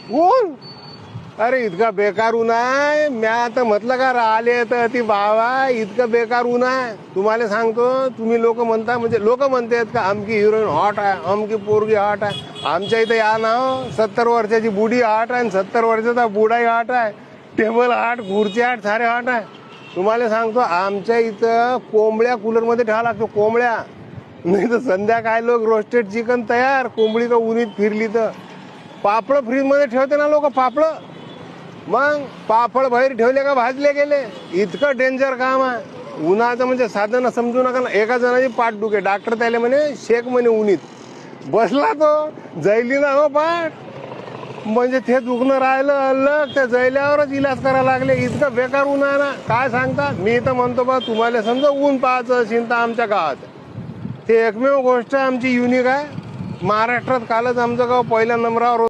ऊन? अरे इतका बेकार ऊन आहे. मी आता म्हटलं का राहिले तर ती बाबा इतकं बेकार ऊन आहे. तुम्हाला सांगतो, तुम्ही लोक म्हणता, म्हणजे लोक म्हणतात का आमकी हिरोईन हॉट आहे, आमकी पोरगी हॉट आहे. आमच्या इथं या ना 70 वर्षाची बुडी हॉट आहे, 70 वर्षाचा बुडाही हॉट आहे, टेबल हॉट, खुर्ची हॉट, सारे हॉट आहे. तुम्हाला सांगतो आमच्या इथं कोंबड्या कूलरमध्ये ठेवा लागतो, कोंबड्या. नाही तर संध्याकाळी लोक रोस्टेड चिकन तयार, कोंबडी का उन्हीत फिरली तर. पापड फ्रीजमध्ये ठेवते ना लोक, पापड. मग पापड बाहेर ठेवले का भाजले गेले. इतकं डेंजर काम आहे उन्हाचं, म्हणजे साधन समजू नका ना. एका जणाची पाठ दुखे, डॉक्टर त्याला म्हणे शेक म्हणे उन्हीत. बसला तो, जैली ना हो पाठ. म्हणजे ते दुखणं राहिलं अलग, त्या जैल्यावरच इलाज करायला लागले. इतकं बेकार ऊन आहे ना, काय सांगता. मी तर म्हणतो बा, तुम्हाला समजा ऊन पाहायचं असेल तर आमच्या गावात, ते एकमेव गोष्ट आमची युनिक आहे. महाराष्ट्रात कालच आमचं गाव पहिल्या नंबरावर